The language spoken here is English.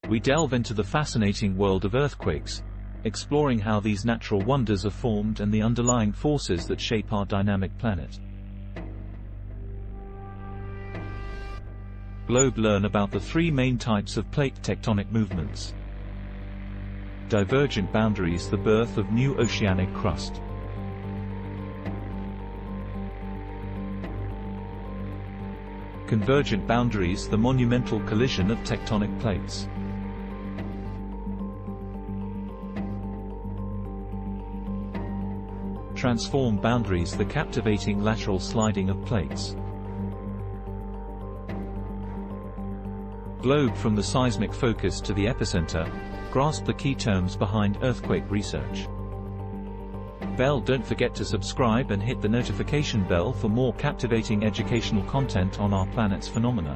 we delve into the fascinating world of earthquakes, exploring how these natural wonders are formed and the underlying forces that shape our dynamic planet. Globe. Learn about the three main types of plate tectonic movements. Divergent boundaries, the birth of new oceanic crust. Convergent boundaries, the monumental collision of tectonic plates. Transform boundaries, the captivating lateral sliding of plates. Globe. From the seismic focus to the epicenter, grasp the key terms behind earthquake research. Bell. Don't forget to subscribe and hit the notification bell for more captivating educational content on our planet's phenomena.